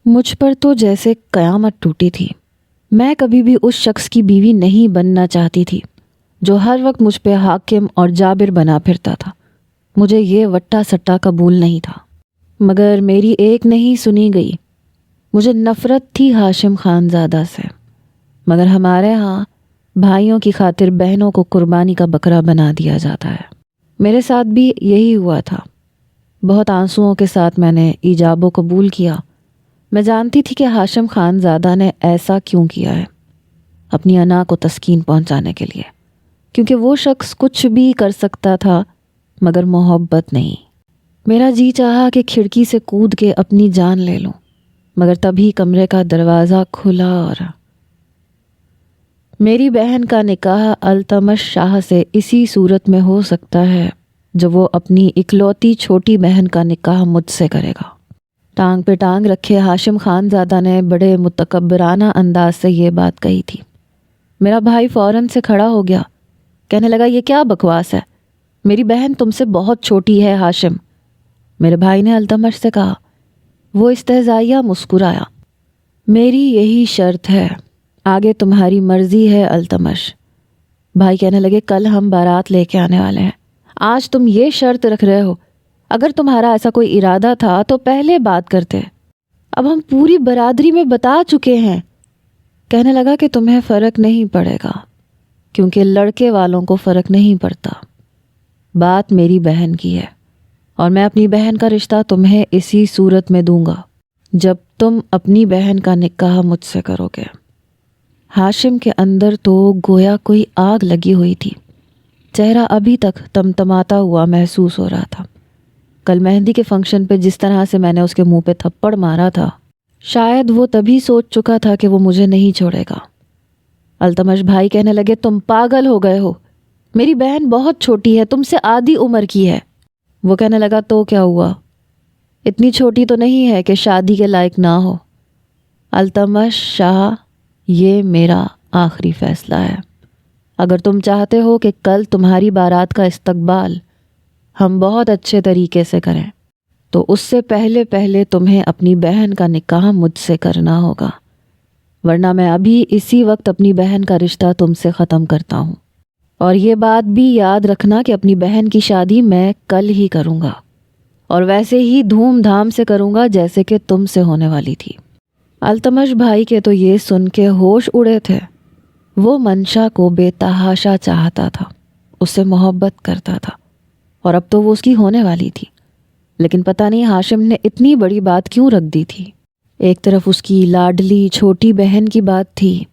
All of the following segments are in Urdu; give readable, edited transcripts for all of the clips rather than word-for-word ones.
مجھ پر تو جیسے قیامت ٹوٹی تھی۔ میں کبھی بھی اس شخص کی بیوی نہیں بننا چاہتی تھی جو ہر وقت مجھ پہ حاکم اور جابر بنا پھرتا تھا۔ مجھے یہ وٹا سٹا قبول نہیں تھا، مگر میری ایک نہیں سنی گئی۔ مجھے نفرت تھی ہاشم خانزادہ سے، مگر ہمارے ہاں بھائیوں کی خاطر بہنوں کو قربانی کا بکرا بنا دیا جاتا ہے۔ میرے ساتھ بھی یہی ہوا تھا۔ بہت آنسوؤں کے ساتھ میں نے ایجاب و قبول کیا۔ میں جانتی تھی کہ ہاشم خانزادہ نے ایسا کیوں کیا ہے، اپنی انا کو تسکین پہنچانے کے لیے، کیونکہ وہ شخص کچھ بھی کر سکتا تھا مگر محبت نہیں۔ میرا جی چاہا کہ کھڑکی سے کود کے اپنی جان لے لوں، مگر تبھی کمرے کا دروازہ کھلا اور میری بہن کا نکاح التمش شاہ سے اسی صورت میں ہو سکتا ہے جب وہ اپنی اکلوتی چھوٹی بہن کا نکاح مجھ سے کرے گا۔ ٹانگ پہ ٹانگ رکھے ہاشم خانزادہ نے بڑے متکبرانہ انداز سے یہ بات کہی تھی۔ میرا بھائی فوراً سے کھڑا ہو گیا، کہنے لگا یہ کیا بکواس ہے، میری بہن تم سے بہت چھوٹی ہے ہاشم۔ میرے بھائی نے التمش سے کہا۔ وہ استہزائیہ مسکرایا۔ میری یہی شرط ہے، آگے تمہاری مرضی ہے التمش۔ بھائی کہنے لگے کل ہم بارات لے کے آنے والے ہیں، آج تم یہ شرط رکھ رہے ہو؟ اگر تمہارا ایسا کوئی ارادہ تھا تو پہلے بات کرتے، اب ہم پوری برادری میں بتا چکے ہیں۔ کہنے لگا کہ تمہیں فرق نہیں پڑے گا کیونکہ لڑکے والوں کو فرق نہیں پڑتا۔ بات میری بہن کی ہے اور میں اپنی بہن کا رشتہ تمہیں اسی صورت میں دوں گا جب تم اپنی بہن کا نکاح مجھ سے کرو گے۔ ہاشم کے اندر تو گویا کوئی آگ لگی ہوئی تھی، چہرہ ابھی تک تمتماتا ہوا محسوس ہو رہا تھا۔ کل مہندی کے فنکشن پہ جس طرح سے میں نے اس کے منہ پہ تھپڑ مارا تھا، شاید وہ تبھی سوچ چکا تھا کہ وہ مجھے نہیں چھوڑے گا۔ التمش بھائی کہنے لگے تم پاگل ہو گئے ہو، میری بہن بہت چھوٹی ہے، تم سے آدھی عمر کی ہے۔ وہ کہنے لگا تو کیا ہوا، اتنی چھوٹی تو نہیں ہے کہ شادی کے لائق نہ ہو۔ التمش شاہ، یہ میرا آخری فیصلہ ہے۔ اگر تم چاہتے ہو کہ کل تمہاری بارات کا استقبال ہم بہت اچھے طریقے سے کریں تو اس سے پہلے تمہیں اپنی بہن کا نکاح مجھ سے کرنا ہوگا، ورنہ میں ابھی اسی وقت اپنی بہن کا رشتہ تم سے ختم کرتا ہوں۔ اور یہ بات بھی یاد رکھنا کہ اپنی بہن کی شادی میں کل ہی کروں گا، اور ویسے ہی دھوم دھام سے کروں گا جیسے کہ تم سے ہونے والی تھی۔ التمش بھائی کے تو یہ سن کے ہوش اڑے تھے۔ وہ منشا کو بے تحاشا چاہتا تھا، اس سے محبت کرتا تھا، اور اب تو وہ اس کی ہونے والی تھی۔ لیکن پتہ نہیں ہاشم نے اتنی بڑی بات کیوں رکھ دی تھی۔ ایک طرف اس کی لاڈلی چھوٹی بہن کی بات تھی،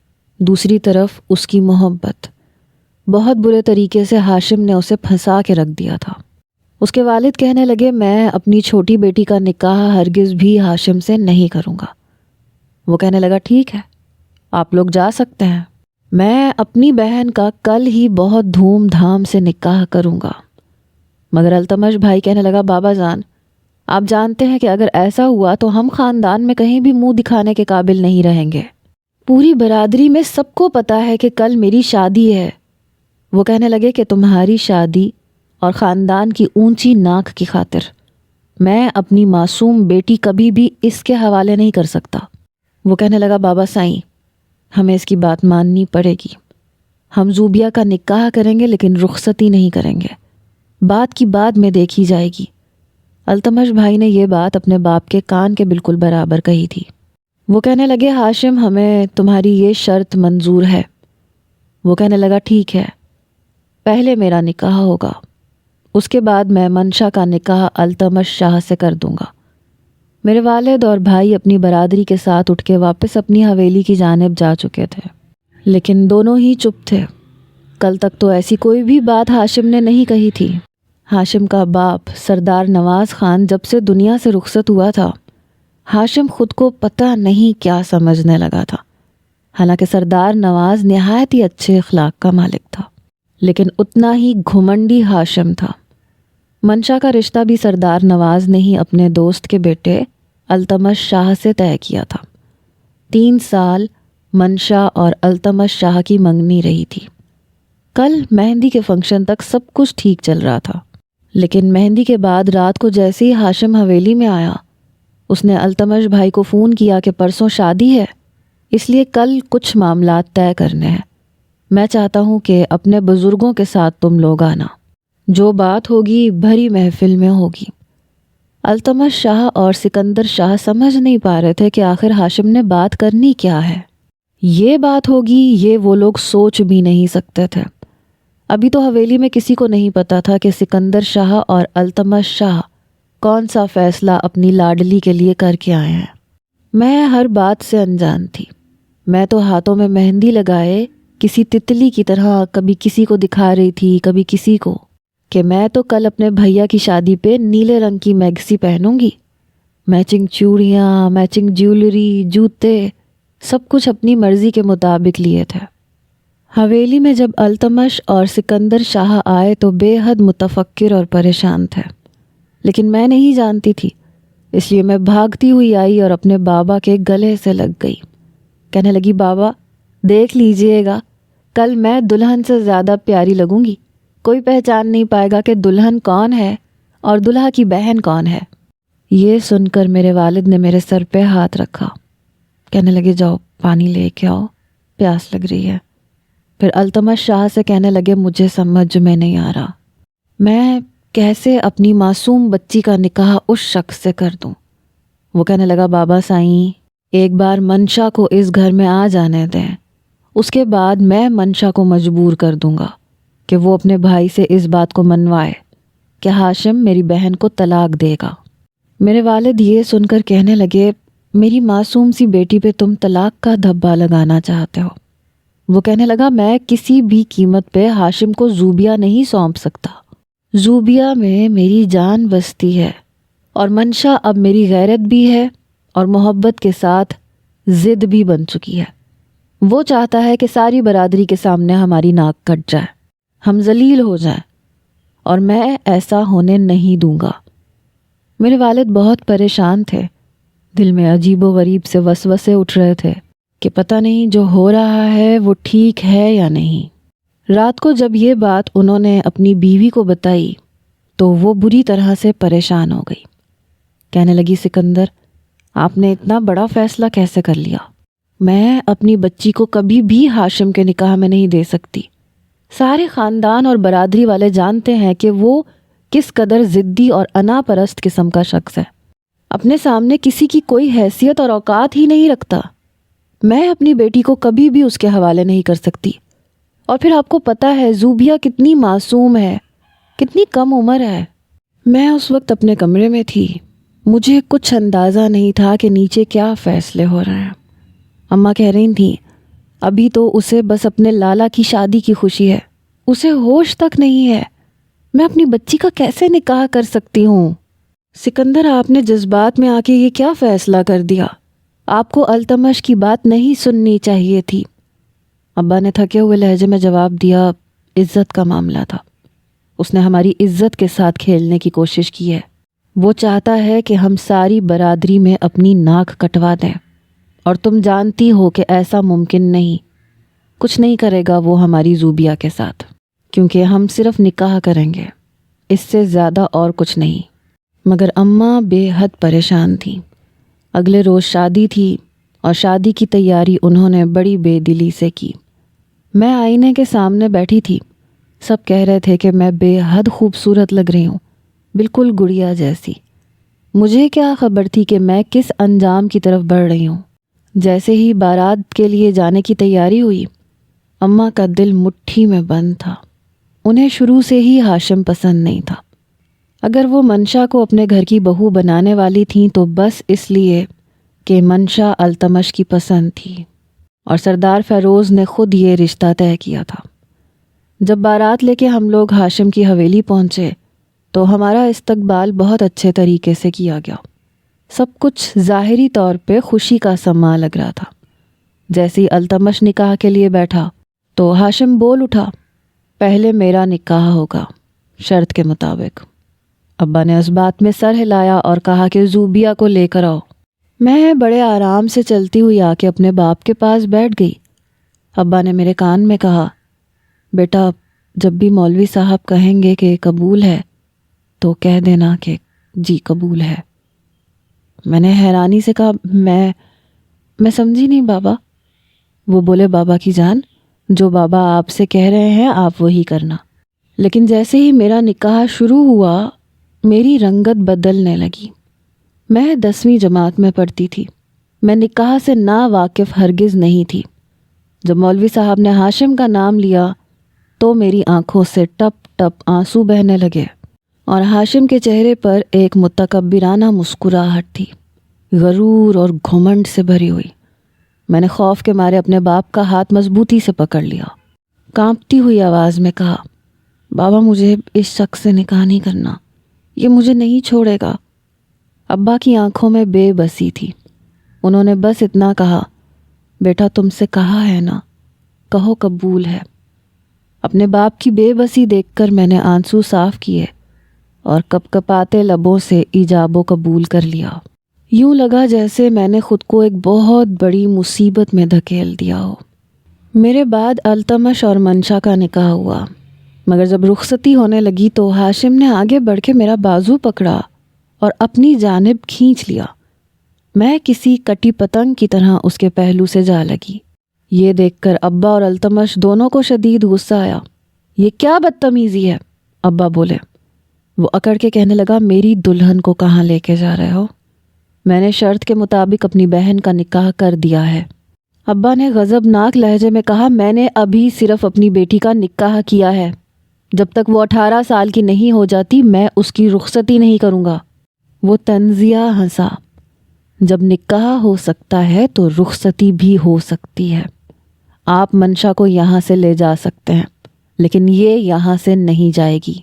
دوسری طرف اس کی محبت۔ بہت برے طریقے سے ہاشم نے اسے پھنسا کے رکھ دیا تھا۔ اس کے والد کہنے لگے میں اپنی چھوٹی بیٹی کا نکاح ہرگز بھی ہاشم سے نہیں کروں گا۔ وہ کہنے لگا ٹھیک ہے، آپ لوگ جا سکتے ہیں، میں اپنی بہن کا کل ہی بہت دھوم دھام سے نکاح کروں گا۔ مگر التمش بھائی کہنے لگا بابا جان، آپ جانتے ہیں کہ اگر ایسا ہوا تو ہم خاندان میں کہیں بھی منہ دکھانے کے قابل نہیں رہیں گے۔ پوری برادری میں سب کو پتہ ہے کہ کل میری شادی ہے۔ وہ کہنے لگے کہ تمہاری شادی اور خاندان کی اونچی ناک کی خاطر میں اپنی معصوم بیٹی کبھی بھی اس کے حوالے نہیں کر سکتا۔ وہ کہنے لگا بابا سائیں، ہمیں اس کی بات ماننی پڑے گی، ہم زوبیہ کا نکاح کریں گے لیکن رخصتی نہیں کریں گے، بات کی بعد میں دیکھی جائے گی۔ التمش بھائی نے یہ بات اپنے باپ کے کان کے بالکل برابر کہی تھی۔ وہ کہنے لگے ہاشم ہمیں تمہاری یہ شرط منظور ہے۔ وہ کہنے لگا ٹھیک ہے، پہلے میرا نکاح ہوگا، اس کے بعد میں منشا کا نکاح التمش شاہ سے کر دوں گا۔ میرے والد اور بھائی اپنی برادری کے ساتھ اٹھ کے واپس اپنی حویلی کی جانب جا چکے تھے، لیکن دونوں ہی چپ تھے۔ کل تک تو ایسی کوئی بھی بات ہاشم نے نہیں کہی تھی۔ ہاشم کا باپ سردار نواز خان جب سے دنیا سے رخصت ہوا تھا، ہاشم خود کو پتہ نہیں کیا سمجھنے لگا تھا۔ حالانکہ سردار نواز نہایت ہی اچھے اخلاق کا مالک تھا، لیکن اتنا ہی گھمنڈی ہاشم تھا۔ منشا کا رشتہ بھی سردار نواز نے ہی اپنے دوست کے بیٹے التمش شاہ سے طے کیا تھا۔ 3 سال منشا اور التمش شاہ کی منگنی رہی تھی۔ کل مہندی کے فنکشن تک سب کچھ ٹھیک چل رہا تھا، لیکن مہندی کے بعد رات کو جیسے ہی ہاشم حویلی میں آیا، اس نے التمش بھائی کو فون کیا کہ پرسوں شادی ہے، اس لیے کل کچھ معاملات طے کرنے ہیں۔ میں چاہتا ہوں کہ اپنے بزرگوں کے ساتھ تم لوگ آنا، جو بات ہوگی بھری محفل میں ہوگی۔ التمش شاہ اور سکندر شاہ سمجھ نہیں پا رہے تھے کہ آخر ہاشم نے بات کرنی کیا ہے۔ یہ بات ہوگی یہ وہ لوگ سوچ بھی نہیں سکتے تھے۔ ابھی تو حویلی میں کسی کو نہیں پتا تھا کہ سکندر شاہ اور التمش شاہ کون سا فیصلہ اپنی لاڈلی کے لیے کر کے آئے ہیں۔ میں ہر بات سے انجان تھی۔ میں تو ہاتھوں میں مہندی لگائے کسی تتلی کی طرح کبھی کسی کو دکھا رہی تھی، کبھی کسی کو، کہ میں تو کل اپنے بھیا کی شادی پہ نیلے رنگ کی میکسی پہنوں گی، میچنگ چوڑیاں، میچنگ جیولری، جوتے، سب کچھ اپنی مرضی کے مطابق لیے تھے۔ حویلی میں جب التمش اور سکندر شاہ آئے تو بے حد متفکر اور پریشان تھے، لیکن میں نہیں جانتی تھی، اس لیے میں بھاگتی ہوئی آئی اور اپنے بابا کے گلے سے لگ گئی۔ کہنے لگی، بابا دیکھ لیجئے گا، کل میں دلہن سے زیادہ پیاری لگوں گی، کوئی پہچان نہیں پائے گا کہ دلہن کون ہے اور دلہا کی بہن کون ہے۔ یہ سن کر میرے والد نے میرے سر پہ ہاتھ رکھا، کہنے لگے، جاؤ پانی لے کے آؤ، پیاس لگ رہی ہے۔ پھر التمش شاہ سے کہنے لگے، مجھے سمجھ میں نہیں آ رہا، میں کیسے اپنی معصوم بچی کا نکاح اس شخص سے کر دوں۔ وہ کہنے لگا، بابا سائیں، ایک بار منشا کو اس گھر میں آ جانے دیں، اس کے بعد میں منشا کو مجبور کر دوں گا کہ وہ اپنے بھائی سے اس بات کو منوائے کہ ہاشم میری بہن کو طلاق دے گا۔ میرے والد یہ سن کر کہنے لگے، میری معصوم سی بیٹی پہ تم طلاق کا دھبا لگانا چاہتے ہو۔ وہ کہنے لگا، میں کسی بھی قیمت پہ ہاشم کو زوبیہ نہیں سونپ سکتا، زوبیہ میں میری جان بستی ہے، اور منشا اب میری غیرت بھی ہے اور محبت کے ساتھ ضد بھی بن چکی ہے۔ وہ چاہتا ہے کہ ساری برادری کے سامنے ہماری ناک کٹ جائے، ہم ذلیل ہو جائیں، اور میں ایسا ہونے نہیں دوں گا۔ میرے والد بہت پریشان تھے، دل میں عجیب و غریب سے وسوسے اٹھ رہے تھے کہ پتہ نہیں جو ہو رہا ہے وہ ٹھیک ہے یا نہیں۔ رات کو جب یہ بات انہوں نے اپنی بیوی کو بتائی تو وہ بری طرح سے پریشان ہو گئی۔ کہنے لگی، سکندر، آپ نے اتنا بڑا فیصلہ کیسے کر لیا؟ میں اپنی بچی کو کبھی بھی ہاشم کے نکاح میں نہیں دے سکتی۔ سارے خاندان اور برادری والے جانتے ہیں کہ وہ کس قدر ضدی اور انا پرست قسم کا شخص ہے، اپنے سامنے کسی کی کوئی حیثیت اور اوقات ہی نہیں رکھتا۔ میں اپنی بیٹی کو کبھی بھی اس کے حوالے نہیں کر سکتی۔ اور پھر آپ کو پتہ ہے زوبیہ کتنی معصوم ہے، کتنی کم عمر ہے۔ میں اس وقت اپنے کمرے میں تھی، مجھے کچھ اندازہ نہیں تھا کہ نیچے کیا فیصلے ہو رہے ہیں۔ اماں کہہ رہی تھیں، ابھی تو اسے بس اپنے لالا کی شادی کی خوشی ہے، اسے ہوش تک نہیں ہے، میں اپنی بچی کا کیسے نکاح کر سکتی ہوں؟ سکندر، آپ نے جذبات میں آ کے یہ کیا فیصلہ کر دیا؟ آپ کو التمش کی بات نہیں سننی چاہیے تھی۔ ابا نے تھکے ہوئے لہجے میں جواب دیا، عزت کا معاملہ تھا، اس نے ہماری عزت کے ساتھ کھیلنے کی کوشش کی ہے۔ وہ چاہتا ہے کہ ہم ساری برادری میں اپنی ناک کٹوا دیں، اور تم جانتی ہو کہ ایسا ممکن نہیں، کچھ نہیں کرے گا وہ ہماری زوبیہ کے ساتھ، کیونکہ ہم صرف نکاح کریں گے، اس سے زیادہ اور کچھ نہیں۔ مگر اماں بے حد پریشان تھیں۔ اگلے روز شادی تھی اور شادی کی تیاری انہوں نے بڑی بے دلی سے کی۔ میں آئینے کے سامنے بیٹھی تھی، سب کہہ رہے تھے کہ میں بے حد خوبصورت لگ رہی ہوں، بالکل گڑیا جیسی۔ مجھے کیا خبر تھی کہ میں کس انجام کی طرف بڑھ رہی ہوں۔ جیسے ہی بارات کے لیے جانے کی تیاری ہوئی، اماں کا دل مٹھی میں بند تھا۔ انہیں شروع سے ہی ہاشم پسند نہیں تھا۔ اگر وہ منشا کو اپنے گھر کی بہو بنانے والی تھیں تو بس اس لیے کہ منشا التمش کی پسند تھی، اور سردار فیروز نے خود یہ رشتہ طے کیا تھا۔ جب بارات لے کے ہم لوگ ہاشم کی حویلی پہنچے تو ہمارا استقبال بہت اچھے طریقے سے کیا گیا۔ سب کچھ ظاہری طور پہ خوشی کا سما لگ رہا تھا۔ جیسے ہی التمش نکاح کے لیے بیٹھا تو ہاشم بول اٹھا، پہلے میرا نکاح ہوگا، شرط کے مطابق۔ ابا نے اس بات میں سر ہلایا اور کہا کہ زوبیہ کو لے کر آؤ۔ میں بڑے آرام سے چلتی ہوئی آ کے اپنے باپ کے پاس بیٹھ گئی۔ ابا نے میرے کان میں کہا، بیٹا جب بھی مولوی صاحب کہیں گے کہ قبول ہے تو کہہ دینا کہ جی قبول ہے۔ میں نے حیرانی سے کہا میں سمجھی نہیں بابا۔ وہ بولے بابا کی جان، جو بابا آپ سے کہہ رہے ہیں آپ وہی کرنا۔ لیکن جیسے ہی میرا نکاح شروع ہوا میری رنگت بدلنے لگی۔ میں 10ویں جماعت میں پڑھتی تھی، میں نکاح سے نا واقف ہرگز نہیں تھی۔ جب مولوی صاحب نے ہاشم کا نام لیا تو میری آنکھوں سے ٹپ ٹپ آنسو بہنے لگے اور ہاشم کے چہرے پر ایک متکبرانہ مسکراہٹ تھی، غرور اور گھمنڈ سے بھری ہوئی۔ میں نے خوف کے مارے اپنے باپ کا ہاتھ مضبوطی سے پکڑ لیا، کانپتی ہوئی آواز میں کہا، بابا مجھے اس شخص سے نکاح نہیں کرنا، یہ مجھے نہیں چھوڑے گا۔ ابا کی آنکھوں میں بے بسی تھی، انہوں نے بس اتنا کہا، بیٹا تم سے کہا ہے نا، کہو قبول ہے۔ اپنے باپ کی بے بسی دیکھ کر میں نے آنسو صاف کیے اور کپ کپاتے لبوں سے ایجاب و قبول کر لیا۔ یوں لگا جیسے میں نے خود کو ایک بہت بڑی مصیبت میں دھکیل دیا ہو۔ میرے بعد التمش اور منشا کا نکاح ہوا، مگر جب رخصتی ہونے لگی تو ہاشم نے آگے بڑھ کے میرا بازو پکڑا اور اپنی جانب کھینچ لیا۔ میں کسی کٹی پتنگ کی طرح اس کے پہلو سے جا لگی۔ یہ دیکھ کر ابا اور التمش دونوں کو شدید غصہ آیا۔ یہ کیا بدتمیزی ہے؟ ابا بولے۔ وہ اکڑ کے کہنے لگا، میری دلہن کو کہاں لے کے جا رہے ہو؟ میں نے شرط کے مطابق اپنی بہن کا نکاح کر دیا ہے۔ ابا نے غضبناک لہجے میں کہا، میں نے ابھی صرف اپنی بیٹی کا نکاح کیا ہے، جب تک وہ 18 سال کی نہیں ہو جاتی میں اس کی رخصتی نہیں کروں گا۔ وہ طنزیہ ہنسا، جب نکاح ہو سکتا ہے تو رخصتی بھی ہو سکتی ہے۔ آپ منشا کو یہاں سے لے جا سکتے ہیں، لیکن یہ یہاں سے نہیں جائے گی۔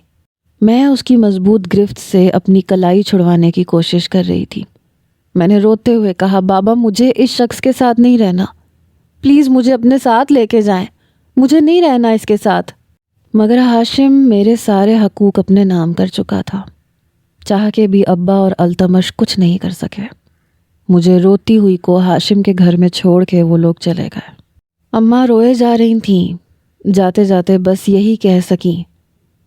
میں اس کی مضبوط گرفت سے اپنی کلائی چھڑوانے کی کوشش کر رہی تھی۔ میں نے روتے ہوئے کہا، بابا مجھے اس شخص کے ساتھ نہیں رہنا، پلیز مجھے اپنے ساتھ لے کے جائیں، مجھے نہیں رہنا اس کے ساتھ۔ مگر ہاشم میرے سارے حقوق اپنے نام کر چکا تھا، چاہ کے بھی ابا اور التمش کچھ نہیں کر سکے۔ مجھے روتی ہوئی کو ہاشم کے گھر میں چھوڑ کے وہ لوگ چلے گئے۔ اماں روئے جا رہی تھیں، جاتے جاتے بس یہی کہہ سکیں،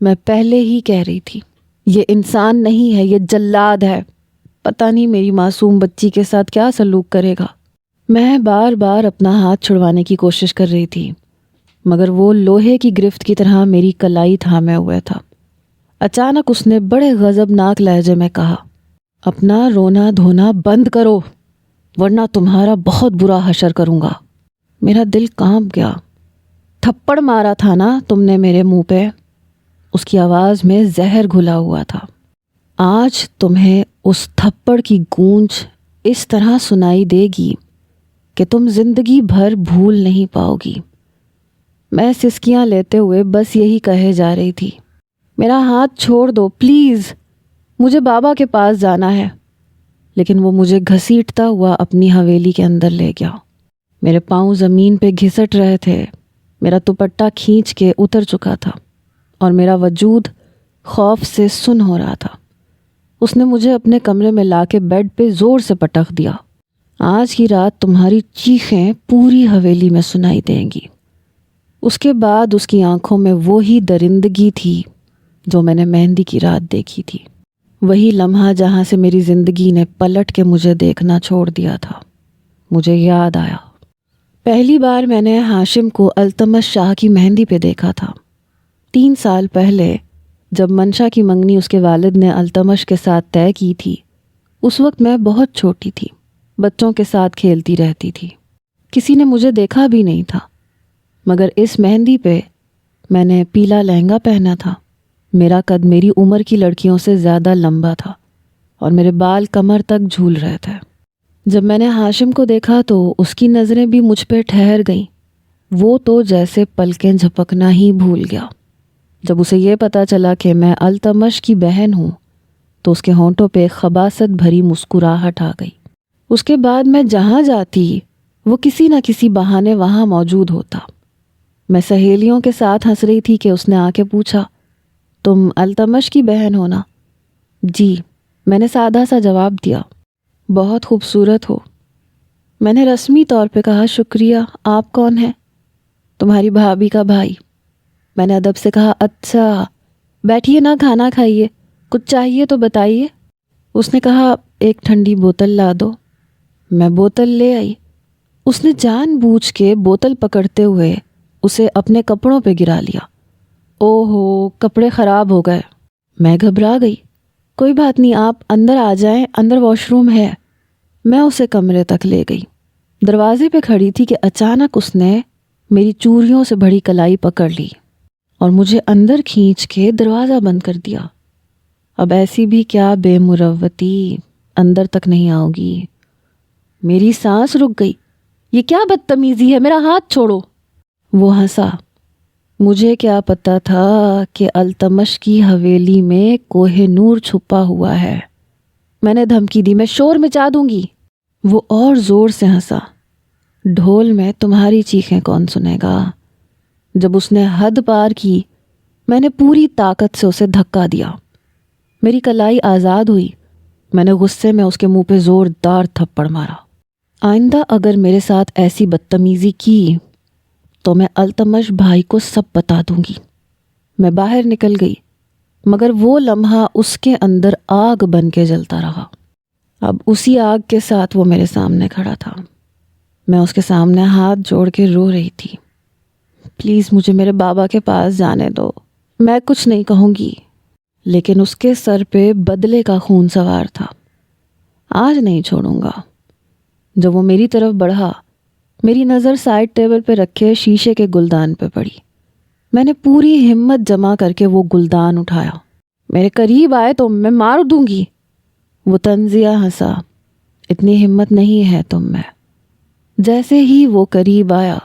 میں پہلے ہی کہہ رہی تھی، یہ انسان نہیں ہے، یہ جلاد ہے، پتہ نہیں میری معصوم بچی کے ساتھ کیا سلوک کرے گا۔ میں بار بار اپنا ہاتھ چھڑوانے کی کوشش کر رہی تھی، مگر وہ لوہے کی گرفت کی طرح میری کلائی تھامے ہوئے تھا۔ اچانک اس نے بڑے غضبناک لہجے میں کہا، اپنا رونا دھونا بند کرو ورنہ تمہارا بہت برا حشر کروں گا۔ میرا دل کانپ گیا۔ تھپڑ مارا تھا نا تم نے میرے منہ پہ؟ اس کی آواز میں زہر گھلا ہوا تھا۔ آج تمہیں اس تھپڑ کی گونج اس طرح سنائی دے گی کہ تم زندگی بھر بھول نہیں پاؤ گی۔ میں سسکیاں لیتے ہوئے بس یہی کہے جا رہی تھی، میرا ہاتھ چھوڑ دو پلیز، مجھے بابا کے پاس جانا ہے۔ لیکن وہ مجھے گھسیٹتا ہوا اپنی حویلی کے اندر لے گیا۔ میرے پاؤں زمین پہ گھسٹ رہے تھے، میرا دوپٹہ کھینچ کے اتر چکا تھا اور میرا وجود خوف سے سن ہو رہا تھا۔ اس نے مجھے اپنے کمرے میں لا کے بیڈ پہ زور سے پٹخ دیا۔ آج کی رات تمہاری چیخیں پوری حویلی میں سنائی دیں گی۔ اس کے بعد اس کی آنکھوں میں وہی درندگی تھی جو میں نے مہندی کی رات دیکھی تھی، وہی لمحہ جہاں سے میری زندگی نے پلٹ کے مجھے دیکھنا چھوڑ دیا تھا۔ مجھے یاد آیا، پہلی بار میں نے ہاشم کو التمش شاہ کی مہندی پہ دیکھا تھا۔ 3 سال پہلے جب منشا کی منگنی اس کے والد نے التمش کے ساتھ طے کی تھی، اس وقت میں بہت چھوٹی تھی، بچوں کے ساتھ کھیلتی رہتی تھی، کسی نے مجھے دیکھا بھی نہیں تھا۔ مگر اس مہندی پہ میں نے پیلا لہنگا پہنا تھا، میرا قد میری عمر کی لڑکیوں سے زیادہ لمبا تھا اور میرے بال کمر تک جھول رہے تھے۔ جب میں نے ہاشم کو دیکھا تو اس کی نظریں بھی مجھ پہ ٹھہر گئیں، وہ تو جیسے پلکیں جھپکنا ہی بھول گیا۔ جب اسے یہ پتا چلا کہ میں التمش کی بہن ہوں تو اس کے ہونٹوں پہ خباثت بھری مسکراہٹ آ گئی۔ اس کے بعد میں جہاں جاتی وہ کسی نہ کسی بہانے وہاں موجود ہوتا۔ میں سہیلیوں کے ساتھ ہنس رہی تھی کہ اس نے آ کے پوچھا، تم التمش کی بہن ہو نا؟ جی، میں نے سادہ سا جواب دیا۔ بہت خوبصورت ہو۔ میں نے رسمی طور پہ کہا، شکریہ، آپ کون ہیں؟ تمہاری بھابھی کا بھائی۔ میں نے ادب سے کہا، اچھا بیٹھیے نا، کھانا کھائیے، کچھ چاہیے تو بتائیے۔ اس نے کہا، ایک ٹھنڈی بوتل لا دو۔ میں بوتل لے آئی۔ اس نے جان بوجھ کے بوتل پکڑتے ہوئے اسے اپنے کپڑوں پہ گرا لیا۔ او ہو، کپڑے خراب ہو گئے۔ میں گھبرا گئی۔ کوئی بات نہیں، آپ اندر آ جائیں، اندر واش روم ہے۔ میں اسے کمرے تک لے گئی۔ دروازے پہ کھڑی تھی کہ اچانک اس نے میری چوڑیوں سے بھری کلائی پکڑ لی اور مجھے اندر کھینچ کے دروازہ بند کر دیا۔ اب ایسی بھی کیا بے مروتی، اندر تک نہیں آؤ گی۔ میری سانس رک گئی۔ یہ کیا بدتمیزی ہے، میرا ہاتھ چھوڑو۔ وہ ہنسا۔ مجھے کیا پتا تھا کہ التمش کی حویلی میں کوہ نور چھپا ہوا ہے۔ میں نے دھمکی دی، میں شور مچا دوں گی۔ وہ اور زور سے ہنسا۔ ڈھول میں تمہاری چیخیں کون سنے گا؟ جب اس نے حد پار کی، میں نے پوری طاقت سے اسے دھکا دیا۔ میری کلائی آزاد ہوئی۔ میں نے غصے میں اس کے منہ پہ زوردار تھپڑ مارا۔ آئندہ اگر میرے ساتھ ایسی بدتمیزی کی تو میں التمش بھائی کو سب بتا دوں گی۔ میں باہر نکل گئی، مگر وہ لمحہ اس کے اندر آگ بن کے جلتا رہا۔ اب اسی آگ کے ساتھ وہ میرے سامنے کھڑا تھا۔ میں اس کے سامنے ہاتھ جوڑ کے رو رہی تھی۔ پلیز مجھے میرے بابا کے پاس جانے دو، میں کچھ نہیں کہوں گی۔ لیکن اس کے سر پہ بدلے کا خون سوار تھا۔ آج نہیں چھوڑوں گا۔ جب وہ میری طرف بڑھا، میری نظر سائڈ ٹیبل پہ رکھے شیشے کے گلدان پہ پڑی۔ میں نے پوری ہمت جمع کر کے وہ گلدان اٹھایا۔ میرے قریب آئے تو میں مار دوں گی۔ وہ طنزیہ ہنسا۔ اتنی ہمت نہیں ہے تم میں۔ جیسے ہی وہ قریب آیا،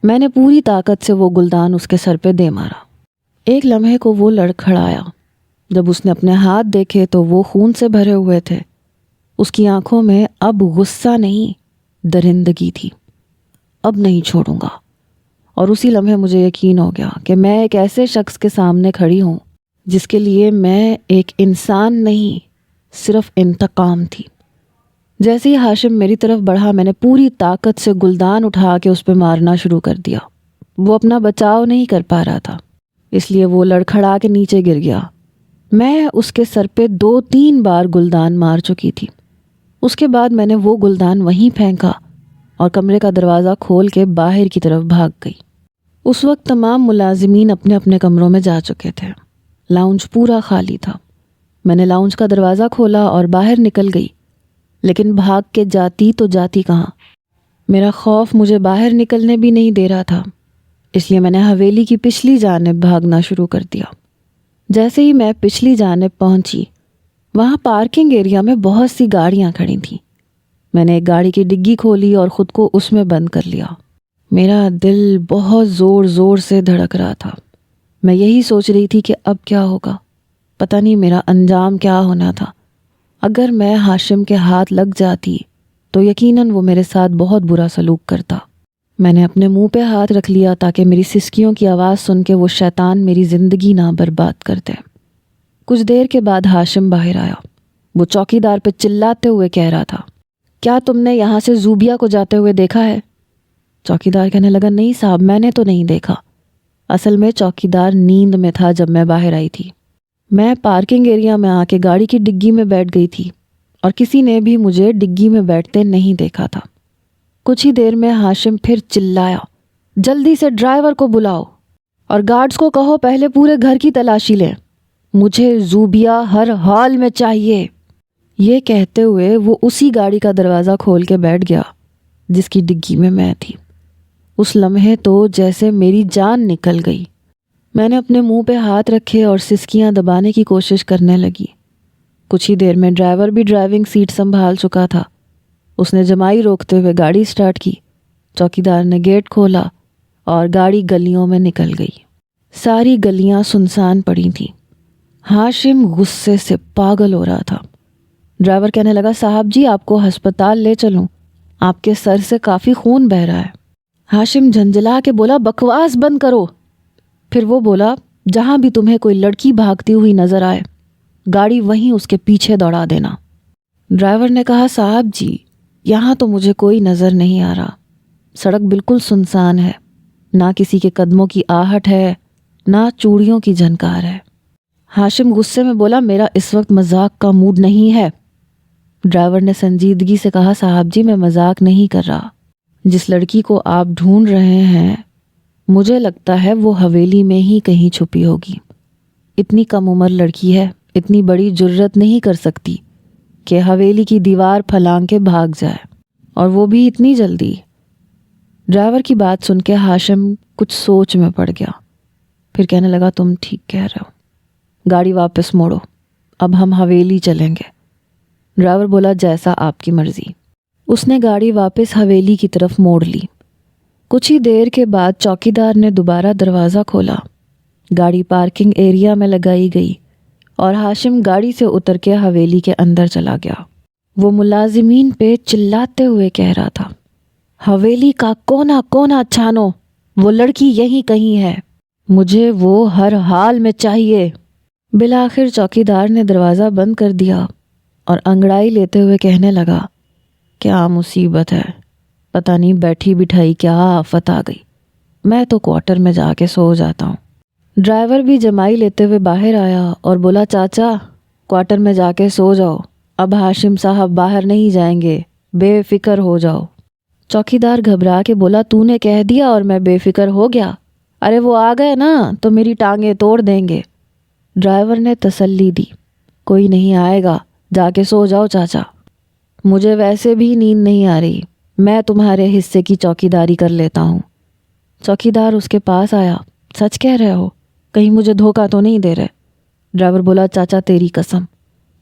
میں نے پوری طاقت سے وہ گلدان اس کے سر پہ دے مارا۔ ایک لمحے کو وہ لڑکھڑایا۔ جب اس نے اپنے ہاتھ دیکھے تو وہ خون سے بھرے ہوئے تھے۔ اس کی آنکھوں میں اب غصہ نہیں، درندگی تھی۔ اب نہیں چھوڑوں گا۔ اور اسی لمحے مجھے یقین ہو گیا کہ میں ایک ایسے شخص کے سامنے کھڑی ہوں جس کے لیے میں ایک انسان نہیں، صرف انتقام تھی۔ جیسے ہی ہاشم میری طرف بڑھا، میں نے پوری طاقت سے گلدان اٹھا کے اس پہ مارنا شروع کر دیا۔ وہ اپنا بچاؤ نہیں کر پا رہا تھا، اس لیے وہ لڑکھڑا کے نیچے گر گیا۔ میں اس کے سر پہ 2-3 بار گلدان مار چکی تھی۔ اس کے بعد میں نے وہ گلدان وہیں پھینکا اور کمرے کا دروازہ کھول کے باہر کی طرف بھاگ گئی۔ اس وقت تمام ملازمین اپنے اپنے کمروں میں جا چکے تھے۔ لاؤنج پورا خالی تھا۔ میں نے لاؤنج کا دروازہ کھولا اور باہر نکل گئی، لیکن بھاگ کے جاتی تو جاتی کہاں؟ میرا خوف مجھے باہر نکلنے بھی نہیں دے رہا تھا، اس لیے میں نے حویلی کی پچھلی جانب بھاگنا شروع کر دیا۔ جیسے ہی میں پچھلی جانب پہنچی، وہاں پارکنگ ایریا میں بہت سی گاڑیاں کھڑی تھیں۔ میں نے ایک گاڑی کی ڈگی کھولی اور خود کو اس میں بند کر لیا۔ میرا دل بہت زور زور سے دھڑک رہا تھا۔ میں یہی سوچ رہی تھی کہ اب کیا ہوگا، پتہ نہیں میرا انجام کیا ہونا تھا۔ اگر میں ہاشم کے ہاتھ لگ جاتی تو یقیناً وہ میرے ساتھ بہت برا سلوک کرتا۔ میں نے اپنے منہ پہ ہاتھ رکھ لیا تاکہ میری سسکیوں کی آواز سن کے وہ شیطان میری زندگی نہ برباد کر دے۔ کچھ دیر کے بعد ہاشم باہر آیا۔ وہ چوکیدار پہ چلاتے ہوئے کہہ رہا تھا، کیا تم نے یہاں سے زوبیا کو جاتے ہوئے دیکھا ہے؟ چوکیدار کہنے لگا، نہیں صاحب، میں نے تو نہیں دیکھا۔ اصل میں چوکیدار نیند میں تھا جب میں باہر آئی تھی۔ میں پارکنگ ایریا میں آ کے گاڑی کی ڈگی میں بیٹھ گئی تھی اور کسی نے بھی مجھے ڈگی میں بیٹھتے نہیں دیکھا تھا۔ کچھ ہی دیر میں ہاشم پھر چلایا، جلدی سے ڈرائیور کو بلاؤ اور گارڈز کو کہو پہلے پورے گھر کی تلاشی لیں، مجھے زوبیا ہر حال میں چاہیے۔ یہ کہتے ہوئے وہ اسی گاڑی کا دروازہ کھول کے بیٹھ گیا جس کی ڈگی میں تھی۔ اس لمحے تو جیسے میری جان نکل گئی۔ میں نے اپنے منہ پہ ہاتھ رکھے اور سسکیاں دبانے کی کوشش کرنے لگی۔ کچھ ہی دیر میں ڈرائیور بھی ڈرائیونگ سیٹ سنبھال چکا تھا۔ اس نے جمائی روکتے ہوئے گاڑی سٹارٹ کی۔ چوکیدار نے گیٹ کھولا اور گاڑی گلیوں میں نکل گئی۔ ساری گلیاں سنسان پڑی تھیں۔ ہاشم غصے سے پاگل ہو رہا تھا۔ ڈرائیور کہنے لگا، صاحب جی آپ کو ہسپتال لے چلوں، آپ کے سر سے کافی خون بہہ رہا ہے۔ ہاشم جھنجھلا کے بولا، بکواس بند کرو۔ پھر وہ بولا، جہاں بھی تمہیں کوئی لڑکی بھاگتی ہوئی نظر آئے گاڑی وہیں اس کے پیچھے دوڑا دینا۔ ڈرائیور نے کہا، صاحب جی یہاں تو مجھے کوئی نظر نہیں آ رہا، سڑک بالکل سنسان ہے، نہ کسی کے قدموں کی آہٹ ہے نہ چوڑیوں کی جھنکار ہے۔ ہاشم غصے میں بولا، میرا اس وقت مذاق کا موڈ نہیں ہے، ڈرائیور نے سنجیدگی سے کہا صاحب جی میں مذاق نہیں کر رہا، جس لڑکی کو آپ ڈھونڈ رہے ہیں مجھے لگتا ہے وہ حویلی میں ہی کہیں چھپی ہوگی۔ اتنی کم عمر لڑکی ہے، اتنی بڑی جرت نہیں کر سکتی کہ حویلی کی دیوار پھلانگ کے بھاگ جائے، اور وہ بھی اتنی جلدی۔ ڈرائیور کی بات سن کے ہاشم کچھ سوچ میں پڑ گیا، پھر کہنے لگا تم ٹھیک کہہ رہے ہو، گاڑی واپس موڑو، اب ہم حویلی چلیں گے۔ ڈرائیور بولا جیسا آپ کی مرضی۔ اس نے گاڑی واپس حویلی کی طرف موڑ لی۔ کچھ ہی دیر کے بعد چوکیدار نے دوبارہ دروازہ کھولا، گاڑی پارکنگ ایریا میں لگائی گئی اور ہاشم گاڑی سے اتر کے حویلی کے اندر چلا گیا۔ وہ ملازمین پہ چلاتے ہوئے کہہ رہا تھا، حویلی کا کونا کونا چھانو، وہ لڑکی یہیں کہیں ہے، مجھے وہ ہر حال میں چاہیے۔ بالآخر چوکیدار نے دروازہ بند کر دیا اور انگڑائی لیتے ہوئے کہنے لگا، کیا مصیبت ہے، پتہ نہیں بیٹھی بٹھائی کیا آفت آ گئی، میں تو کوارٹر میں جا کے سو جاتا ہوں۔ ڈرائیور بھی جمائی لیتے ہوئے باہر آیا اور بولا چاچا کوارٹر میں جا کے سو جاؤ، اب ہاشم صاحب باہر نہیں جائیں گے، بے فکر ہو جاؤ۔ چوکیدار گھبرا کے بولا تو نے کہہ دیا اور میں بے فکر ہو گیا، ارے وہ آ گئے نا تو میری ٹانگیں توڑ دیں گے۔ ڈرائیور نے تسلی دی، کوئی نہیں آئے گا، جا کے سو جاؤ چاچا، مجھے ویسے بھی نیند نہیں آ رہی، میں تمہارے حصے کی چوکیداری کر لیتا ہوں۔ چوکیدار اس کے پاس آیا، سچ کہہ رہے ہو، کہیں مجھے دھوکہ تو نہیں دے رہے؟ ڈرائیور بولا چاچا تیری قسم،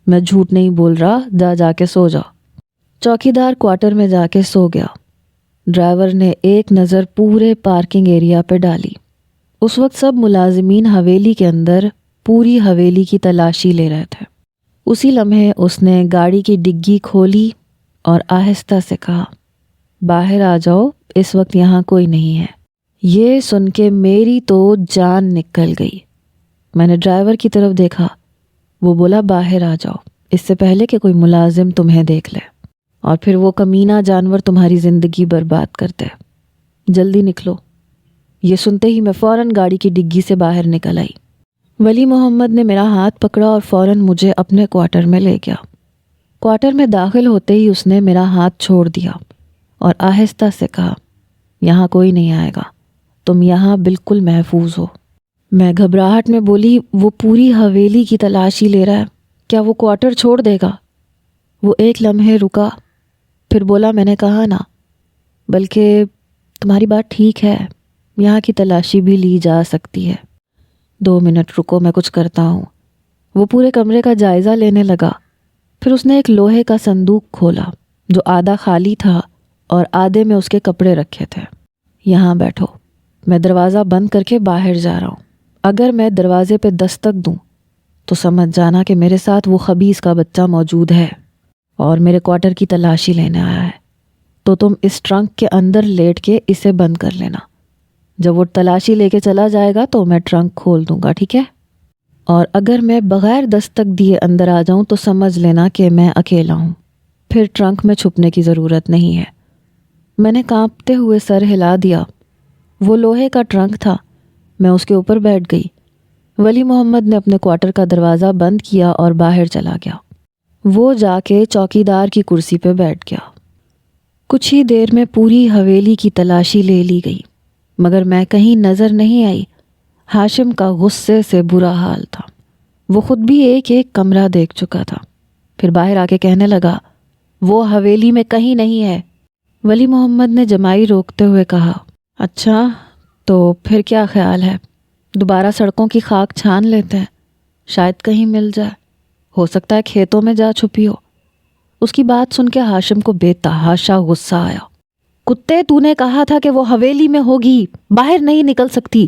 میں جھوٹ نہیں بول رہا، جا کے سو جا۔ چوکیدار کوارٹر میں جا کے سو گیا۔ ڈرائیور نے ایک نظر پورے پارکنگ ایریا پہ ڈالی۔ اس وقت سب ملازمین حویلی کے اندر پوری حویلی کی تلاشی لے رہے تھے۔ اسی لمحے اس نے گاڑی کی ڈگی کھولی اور آہستہ سے کہا، باہر آ جاؤ، اس وقت یہاں کوئی نہیں ہے۔ یہ سن کے میری تو جان نکل گئی۔ میں نے ڈرائیور کی طرف دیکھا، وہ بولا باہر آ جاؤ، اس سے پہلے کہ کوئی ملازم تمہیں دیکھ لے اور پھر وہ کمینہ جانور تمہاری زندگی برباد کر دے، جلدی نکلو۔ یہ سنتے ہی میں فوراً گاڑی کی ڈگی سے باہر نکل آئی۔ ولی محمد نے میرا ہاتھ پکڑا اور فوراً مجھے اپنے کوارٹر میں لے گیا۔ کوارٹر میں داخل ہوتے ہی اس نے میرا ہاتھ چھوڑ دیا اور آہستہ سے کہا، یہاں کوئی نہیں آئے گا، تم یہاں بالکل محفوظ ہو۔ میں گھبراہٹ میں بولی، وہ پوری حویلی کی تلاشی لے رہا ہے، کیا وہ کوارٹر چھوڑ دے گا؟ وہ ایک لمحے رکا، پھر بولا میں نے کہا نا، بلکہ تمہاری بات ٹھیک ہے، یہاں کی تلاشی بھی لی جا سکتی ہے، 2 منٹ رکو میں کچھ کرتا ہوں۔ وہ پورے کمرے کا جائزہ لینے لگا، پھر اس نے ایک لوہے کا صندوق کھولا جو آدھا خالی تھا اور آدھے میں اس کے کپڑے رکھے تھے۔ یہاں بیٹھو، میں دروازہ بند کر کے باہر جا رہا ہوں، اگر میں دروازے پہ دستک دوں تو سمجھ جانا کہ میرے ساتھ وہ خبیث کا بچہ موجود ہے اور میرے کوارٹر کی تلاشی لینے آیا ہے، تو تم اس ٹرنک کے اندر لیٹ کے اسے بند کر لینا، جب وہ تلاشی لے کے چلا جائے گا تو میں ٹرنک کھول دوں گا، ٹھیک ہے؟ اور اگر میں بغیر دستک دیے اندر آ جاؤں تو سمجھ لینا کہ میں اکیلا ہوں، پھر ٹرنک میں چھپنے کی ضرورت نہیں ہے۔ میں نے کانپتے ہوئے سر ہلا دیا۔ وہ لوہے کا ٹرنک تھا، میں اس کے اوپر بیٹھ گئی۔ ولی محمد نے اپنے کوارٹر کا دروازہ بند کیا اور باہر چلا گیا۔ وہ جا کے چوکیدار کی کرسی پہ بیٹھ گیا۔ کچھ ہی دیر میں پوری حویلی کی تلاشی لے لی گئی، مگر میں کہیں نظر نہیں آئی۔ ہاشم کا غصے سے برا حال تھا، وہ خود بھی ایک ایک کمرہ دیکھ چکا تھا۔ پھر باہر آ کے کہنے لگا، وہ حویلی میں کہیں نہیں ہے۔ ولی محمد نے جمائی روکتے ہوئے کہا، اچھا تو پھر کیا خیال ہے، دوبارہ سڑکوں کی خاک چھان لیتے ہیں، شاید کہیں مل جائے، ہو سکتا ہے کھیتوں میں جا چھپی ہو۔ اس کی بات سن کے ہاشم کو بے تحاشا غصہ آیا۔ کتے، تو نے کہا تھا کہ وہ حویلی میں ہوگی، باہر نہیں نکل سکتی،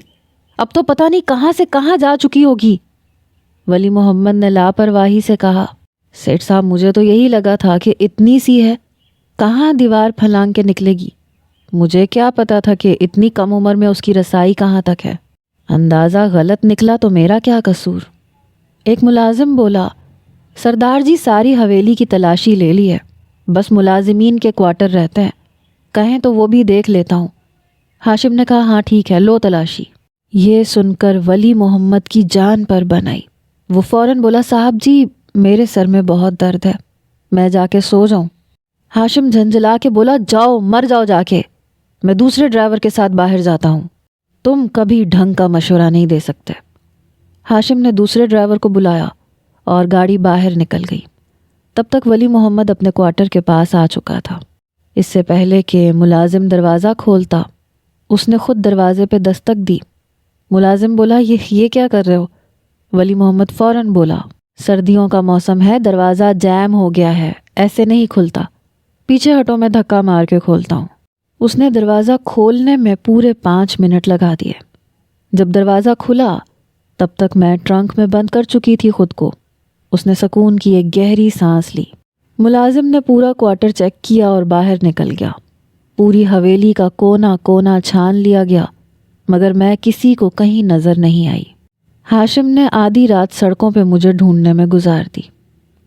اب تو پتہ نہیں کہاں سے کہاں جا چکی ہوگی۔ ولی محمد نے لاپرواہی سے کہا، سیٹھ صاحب مجھے تو یہی لگا تھا کہ اتنی سی ہے، کہاں دیوار پھلانگ کے نکلے گی، مجھے کیا پتا تھا کہ اتنی کم عمر میں اس کی رسائی کہاں تک ہے، اندازہ غلط نکلا تو میرا کیا قصور۔ ایک ملازم بولا، سردار جی ساری حویلی کی تلاشی لے لی ہے، بس ملازمین کے کوارٹر رہتے ہیں، کہیں تو وہ بھی دیکھ لیتا ہوں۔ ہاشم نے کہا، ہاں ٹھیک ہے، لو تلاشی۔ یہ سن کر ولی محمد کی جان پر بن آئی۔ وہ فوراً بولا، صاحب جی میرے سر میں بہت درد ہے، میں جا کے سو جاؤں؟ ہاشم جھنجھلا کے بولا جاؤ مر جاؤ جا کے، میں دوسرے ڈرائیور کے ساتھ باہر جاتا ہوں، تم کبھی ڈھنگ کا مشورہ نہیں دے سکتے۔ ہاشم نے دوسرے ڈرائیور کو بلایا اور گاڑی باہر نکل گئی۔ تب تک ولی محمد اپنے کوارٹر کے پاس آ چکا تھا۔ اس سے پہلے کہ ملازم دروازہ کھولتا اس نے خود دروازے پہ دستک دی۔ ملازم بولا یہ کیا کر رہے ہو؟ ولی محمد فوراً بولا سردیوں کا موسم ہے، دروازہ جیم ہو گیا ہے، ایسے نہیں کھلتا، پیچھے ہٹو میں دھکا مار کے کھولتا ہوں۔ اس نے دروازہ کھولنے میں پورے 5 منٹ لگا دیے۔ جب دروازہ کھلا تب تک میں ٹرنک میں بند کر چکی تھی خود کو۔ اس نے سکون کی ایک گہری سانس لی۔ ملازم نے پورا کوارٹر چیک کیا اور باہر نکل گیا۔ پوری حویلی کا کونا کونا چھان لیا گیا مگر میں کسی کو کہیں نظر نہیں آئی۔ ہاشم نے آدھی رات سڑکوں پہ مجھے ڈھونڈنے میں گزار دی۔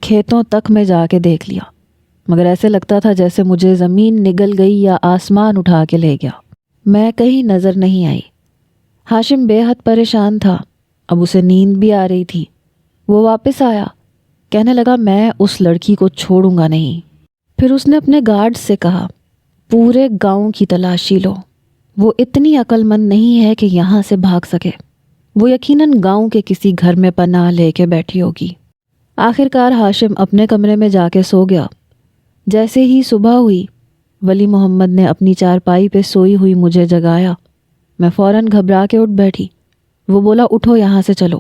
کھیتوں تک میں جا کے دیکھ لیا مگر ایسے لگتا تھا جیسے مجھے زمین نگل گئی یا آسمان اٹھا کے لے گیا۔ میں کہیں نظر نہیں آئی۔ ہاشم بے حد پریشان تھا، اب اسے نیند بھی آ رہی تھی۔ وہ واپس آیا، کہنے لگا میں اس لڑکی کو چھوڑوں گا نہیں۔ پھر اس نے اپنے گارڈ سے کہا پورے گاؤں کی تلاشی لو، وہ اتنی عقل مند نہیں ہے کہ یہاں سے بھاگ سکے، وہ یقیناً گاؤں کے کسی گھر میں پناہ لے کے بیٹھی ہوگی۔ آخرکار ہاشم اپنے کمرے میں جا کے سو گیا۔ جیسے ہی صبح ہوئی ولی محمد نے اپنی چارپائی پہ سوئی ہوئی مجھے جگایا۔ میں فوراً گھبرا کے اٹھ بیٹھی۔ وہ بولا اٹھو یہاں سے چلو،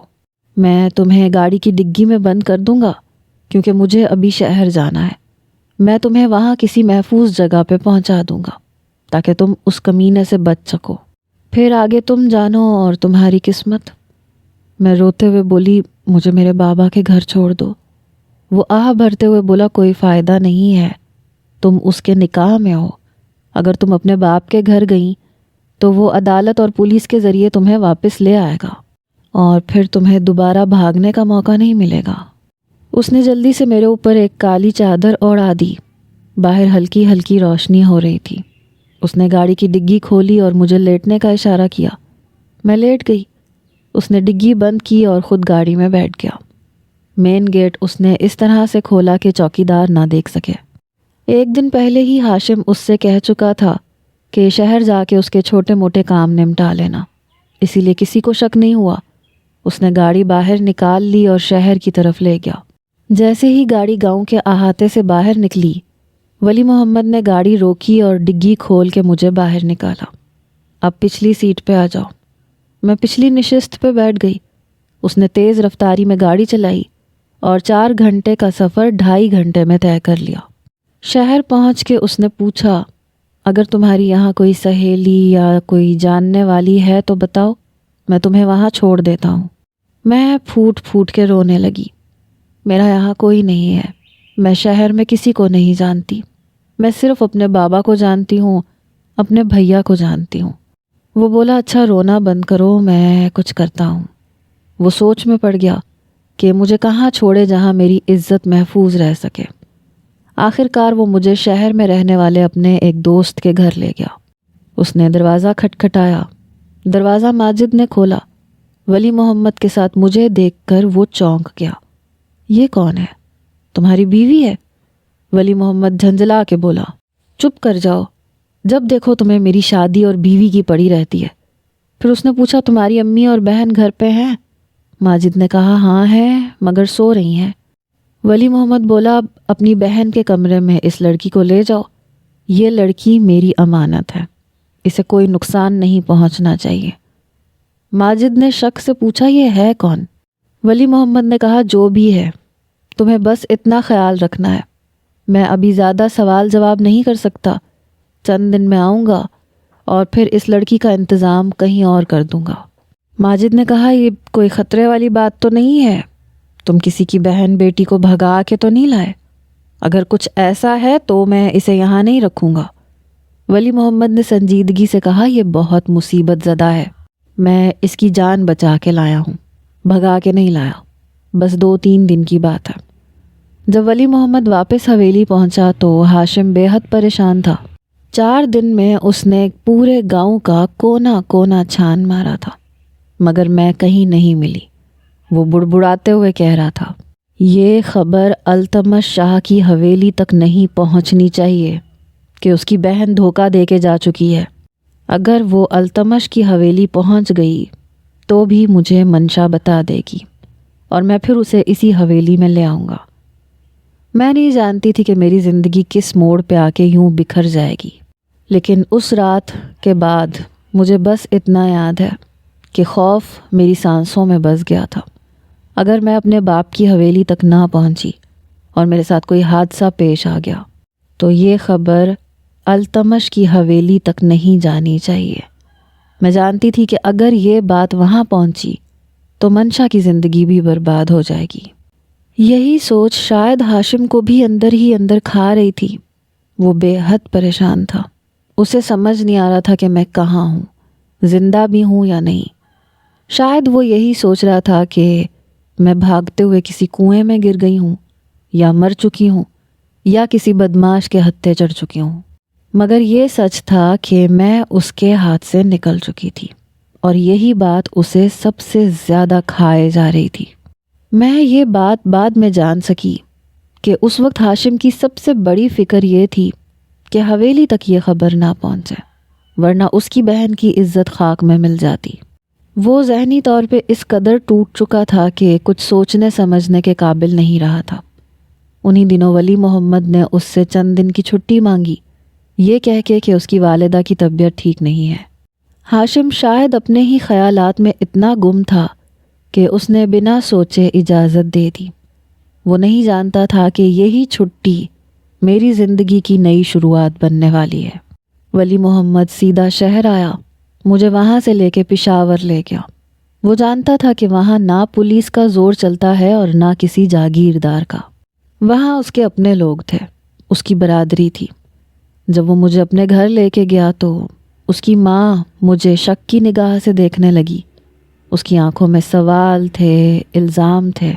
میں تمہیں گاڑی کی ڈگی میں بند کر دوں گا کیونکہ مجھے ابھی شہر جانا ہے، میں تمہیں وہاں کسی محفوظ جگہ پہ پہنچا دوں گا تاکہ تم اس کمینے سے بچ سکو، پھر آگے تم جانو اور تمہاری قسمت۔ میں روتے ہوئے بولی مجھے میرے بابا کے گھر چھوڑ دو۔ وہ آہ بھرتے ہوئے بولا کوئی فائدہ نہیں ہے، تم اس کے نکاح میں ہو، اگر تم اپنے باپ کے گھر گئیں تو وہ عدالت اور پولیس کے ذریعے تمہیں واپس لے آئے گا اور پھر تمہیں دوبارہ بھاگنے کا موقع نہیں ملے گا۔ اس نے جلدی سے میرے اوپر ایک کالی چادر اوڑھا دی۔ باہر ہلکی ہلکی روشنی ہو رہی تھی۔ اس نے گاڑی کی ڈگی کھولی اور مجھے لیٹنے کا اشارہ کیا۔ میں لیٹ گئی۔ اس نے ڈگی بند کی اور خود گاڑی میں بیٹھ گیا۔ مین گیٹ اس نے اس طرح سے کھولا کہ چوکیدار نہ دیکھ سکے۔ ایک دن پہلے ہی ہاشم اس سے کہہ چکا تھا کہ شہر جا کے اس کے چھوٹے موٹے کام نمٹا لینا، اسی لیے کسی کو شک نہیں ہوا۔ اس نے گاڑی باہر نکال لی اور شہر کی طرف لے گیا۔ جیسے ہی گاڑی گاؤں کے احاطے سے باہر نکلی ولی محمد نے گاڑی روکی اور ڈگی کھول کے مجھے باہر نکالا۔ اب پچھلی سیٹ پہ آ جاؤ۔ میں پچھلی نشست پہ بیٹھ گئی۔ اس نے تیز رفتاری میں گاڑی چلائی اور 4 گھنٹے کا سفر 2.5 گھنٹے میں طے کر لیا۔ شہر پہنچ کے اس نے پوچھا اگر تمہاری یہاں کوئی سہیلی یا کوئی جاننے والی ہے تو بتاؤ، میں تمہیں وہاں چھوڑ دیتا ہوں۔ میں پھوٹ پھوٹ کے رونے لگی۔ میرا یہاں کوئی نہیں ہے، میں شہر میں کسی کو نہیں جانتی، میں صرف اپنے بابا کو جانتی ہوں، اپنے بھیا کو جانتی ہوں۔ وہ بولا اچھا رونا بند کرو، میں کچھ کرتا ہوں۔ وہ سوچ میں پڑ گیا کہ مجھے کہاں چھوڑے جہاں میری عزت محفوظ رہ سکے۔ آخر کار وہ مجھے شہر میں رہنے والے اپنے ایک دوست کے گھر لے گیا۔ اس نے دروازہ کھٹکھٹایا۔ دروازہ ماجد نے کھولا۔ ولی محمد کے ساتھ مجھے دیکھ کر وہ چونک گیا۔ یہ کون ہے؟ تمہاری بیوی ہے؟ ولی محمد جھنجھلا کے بولا چپ کر جاؤ، جب دیکھو تمہیں میری شادی اور بیوی کی پڑی رہتی ہے۔ پھر اس نے پوچھا تمہاری امی اور بہن گھر پہ ہیں؟ ماجد نے کہا ہاں ہیں مگر سو رہی ہیں۔ ولی محمد بولا اپنی بہن کے کمرے میں اس لڑکی کو لے جاؤ، یہ لڑکی میری امانت ہے، اسے کوئی نقصان نہیں پہنچنا چاہیے۔ ماجد نے شک سے پوچھا یہ ہے کون؟ ولی محمد نے کہا جو بھی ہے، تمہیں بس اتنا خیال رکھنا ہے، میں ابھی زیادہ سوال جواب نہیں کر سکتا، چند دن میں آؤں گا اور پھر اس لڑکی کا انتظام کہیں اور کر دوں گا۔ ماجد نے کہا یہ کوئی خطرے والی بات تو نہیں ہے، تم کسی کی بہن بیٹی کو بھگا کے تو نہیں لائے؟ اگر کچھ ایسا ہے تو میں اسے یہاں نہیں رکھوں گا۔ ولی محمد نے سنجیدگی سے کہا یہ بہت مصیبت زدہ ہے، میں اس کی جان بچا کے لایا ہوں، بھگا کے نہیں لایا، بس 2-3 دن کی بات ہے۔ جب ولی محمد واپس حویلی پہنچا تو ہاشم بے حد پریشان تھا۔ 4 دن میں اس نے پورے گاؤں کا کونا کونا چھان مارا تھا مگر میں کہیں نہیں ملی۔ وہ بڑبڑاتے ہوئے کہہ رہا تھا یہ خبر التمش شاہ کی حویلی تک نہیں پہنچنی چاہیے کہ اس کی بہن دھوکہ دے کے جا چکی ہے۔ اگر وہ التمش کی حویلی پہنچ گئی تو بھی مجھے منشا بتا دے گی اور میں پھر اسے اسی حویلی میں لے آؤں گا۔ میں نہیں جانتی تھی کہ میری زندگی کس موڑ پہ آ کے یوں بکھر جائے گی، لیکن اس رات کے بعد مجھے بس اتنا یاد ہے کہ خوف میری سانسوں میں بس گیا تھا۔ اگر میں اپنے باپ کی حویلی تک نہ پہنچی اور میرے ساتھ کوئی حادثہ پیش آ گیا تو یہ خبر التمش کی حویلی تک نہیں جانی چاہیے۔ میں جانتی تھی کہ اگر یہ بات وہاں پہنچی تو منشا کی زندگی بھی برباد ہو جائے گی۔ یہی سوچ شاید ہاشم کو بھی اندر ہی اندر کھا رہی تھی۔ وہ بے حد پریشان تھا۔ اسے سمجھ نہیں آ رہا تھا کہ میں کہاں ہوں، زندہ بھی ہوں یا نہیں۔ شاید وہ یہی سوچ رہا تھا کہ میں بھاگتے ہوئے کسی کنویں میں گر گئی ہوں یا مر چکی ہوں یا کسی بدماش کے ہتھے چڑھ چکی ہوں، مگر یہ سچ تھا کہ میں اس کے ہاتھ سے نکل چکی تھی اور یہی بات اسے سب سے زیادہ کھائے جا رہی تھی۔ میں یہ بات بعد میں جان سکی کہ اس وقت ہاشم کی سب سے بڑی فکر یہ تھی کہ حویلی تک یہ خبر نہ پہنچے، ورنہ اس کی بہن کی عزت خاک میں مل جاتی۔ وہ ذہنی طور پہ اس قدر ٹوٹ چکا تھا کہ کچھ سوچنے سمجھنے کے قابل نہیں رہا تھا۔ انہی دنوں ولی محمد نے اس سے چند دن کی چھٹی مانگی، یہ کہہ کے کہ اس کی والدہ کی طبیعت ٹھیک نہیں ہے۔ ہاشم شاید اپنے ہی خیالات میں اتنا گم تھا کہ اس نے بنا سوچے اجازت دے دی۔ وہ نہیں جانتا تھا کہ یہی چھٹی میری زندگی کی نئی شروعات بننے والی ہے۔ ولی محمد سیدھا شہر آیا، مجھے وہاں سے لے کے پشاور لے گیا۔ وہ جانتا تھا کہ وہاں نہ پولیس کا زور چلتا ہے اور نہ کسی جاگیردار کا۔ وہاں اس کے اپنے لوگ تھے، اس کی برادری تھی۔ جب وہ مجھے اپنے گھر لے کے گیا تو اس کی ماں مجھے شک کی نگاہ سے دیکھنے لگی۔ اس کی آنکھوں میں سوال تھے، الزام تھے۔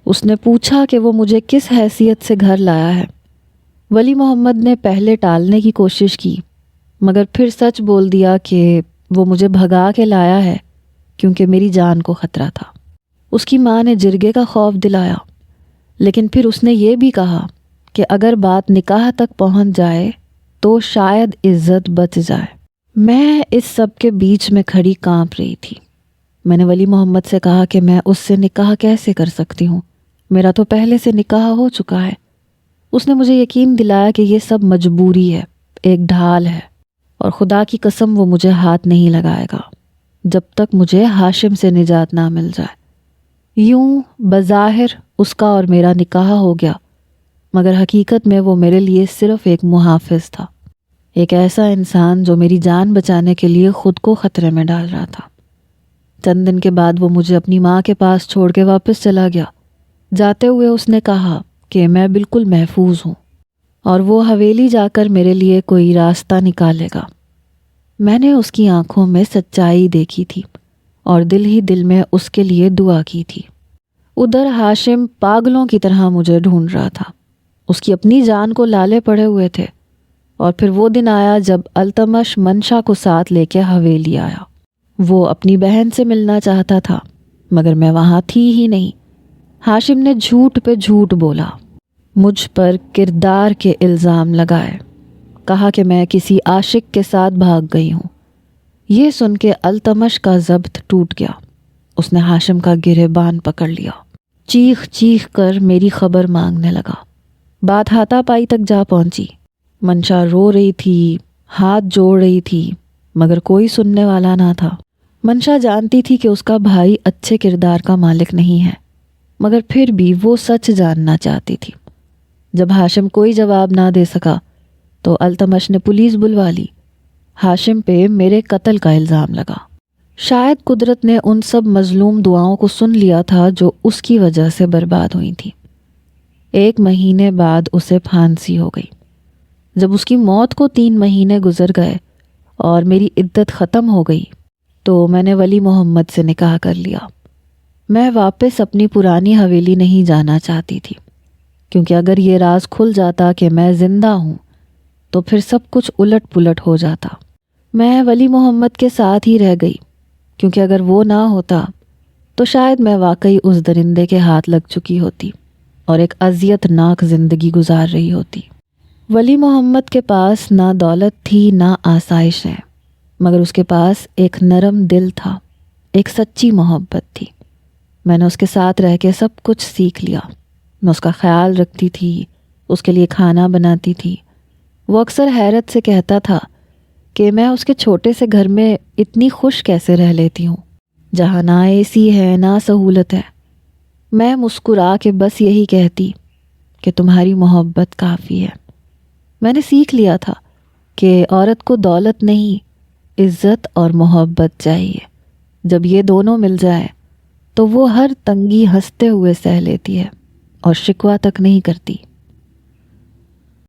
اس نے پوچھا کہ وہ مجھے کس حیثیت سے گھر لایا ہے۔ ولی محمد نے پہلے ٹالنے کی کوشش کی، مگر پھر سچ بول دیا کہ وہ مجھے بھگا کے لایا ہے کیونکہ میری جان کو خطرہ تھا۔ اس کی ماں نے جرگے کا خوف دلایا، لیکن پھر اس نے یہ بھی کہا کہ اگر بات نکاح تک پہنچ جائے تو شاید عزت بچ جائے۔ میں اس سب کے بیچ میں کھڑی کانپ رہی تھی۔ میں نے ولی محمد سے کہا کہ میں اس سے نکاح کیسے کر سکتی ہوں، میرا تو پہلے سے نکاح ہو چکا ہے۔ اس نے مجھے یقین دلایا کہ یہ سب مجبوری ہے، ایک ڈھال ہے، اور خدا کی قسم وہ مجھے ہاتھ نہیں لگائے گا جب تک مجھے ہاشم سے نجات نہ مل جائے۔ یوں بظاہر اس کا اور میرا نکاح ہو گیا، مگر حقیقت میں وہ میرے لیے صرف ایک محافظ تھا، ایک ایسا انسان جو میری جان بچانے کے لیے خود کو خطرے میں ڈال رہا تھا۔ چند دن کے بعد وہ مجھے اپنی ماں کے پاس چھوڑ کے واپس چلا گیا۔ جاتے ہوئے اس نے کہا کہ میں بالکل محفوظ ہوں اور وہ حویلی جا کر میرے لیے کوئی راستہ نکالے گا۔ میں نے اس کی آنکھوں میں سچائی دیکھی تھی اور دل ہی دل میں اس کے لیے دعا کی تھی۔ ادھر ہاشم پاگلوں کی طرح مجھے ڈھونڈ رہا تھا، اس کی اپنی جان کو لالے پڑے ہوئے تھے۔ اور پھر وہ دن آیا جب التمش منشا کو ساتھ لے کے حویلی آیا۔ وہ اپنی بہن سے ملنا چاہتا تھا، مگر میں وہاں تھی ہی نہیں۔ ہاشم نے جھوٹ پہ جھوٹ بولا، مجھ پر کردار کے الزام لگائے، کہا کہ میں کسی عاشق کے ساتھ بھاگ گئی ہوں۔ یہ سن کے التمش کا ضبط ٹوٹ گیا۔ اس نے ہاشم کا گریبان پکڑ لیا، چیخ چیخ کر میری خبر مانگنے لگا۔ بات ہاتھا پائی تک جا پہنچی۔ منشا رو رہی تھی، ہاتھ جوڑ رہی تھی، مگر کوئی سننے والا نہ تھا۔ منشا جانتی تھی کہ اس کا بھائی اچھے کردار کا مالک نہیں ہے، مگر پھر بھی وہ سچ جاننا چاہتی تھی۔ جب ہاشم کوئی جواب نہ دے سکا تو التمش نے پولیس بلوا لی۔ ہاشم پہ میرے قتل کا الزام لگا۔ شاید قدرت نے ان سب مظلوم دعاؤں کو سن لیا تھا جو اس کی وجہ سے برباد ہوئی تھی۔ 1 مہینے بعد اسے پھانسی ہو گئی۔ جب اس کی موت کو 3 مہینے گزر گئے اور میری عدت ختم ہو گئی تو میں نے ولی محمد سے نکاح کر لیا۔ میں واپس اپنی پرانی حویلی نہیں جانا چاہتی تھی، کیونکہ اگر یہ راز کھل جاتا کہ میں زندہ ہوں تو پھر سب کچھ الٹ پلٹ ہو جاتا۔ میں ولی محمد کے ساتھ ہی رہ گئی، کیونکہ اگر وہ نہ ہوتا تو شاید میں واقعی اس درندے کے ہاتھ لگ چکی ہوتی۔ اور ایک اذیت ناک زندگی گزار رہی ہوتی۔ ولی محمد کے پاس نہ دولت تھی نہ آسائش ہے، مگر اس کے پاس ایک نرم دل تھا، ایک سچی محبت تھی۔ میں نے اس کے ساتھ رہ کے سب کچھ سیکھ لیا۔ میں اس کا خیال رکھتی تھی، اس کے لیے کھانا بناتی تھی۔ وہ اکثر حیرت سے کہتا تھا کہ میں اس کے چھوٹے سے گھر میں اتنی خوش کیسے رہ لیتی ہوں، جہاں نہ اے سی ہے نہ سہولت ہے۔ میں مسکرا کے بس یہی کہتی کہ تمہاری محبت کافی ہے۔ میں نے سیکھ لیا تھا کہ عورت کو دولت نہیں، عزت اور محبت چاہیے۔ جب یہ دونوں مل جائیں تو وہ ہر تنگی ہنستے ہوئے سہ لیتی ہے اور شکوہ تک نہیں کرتی۔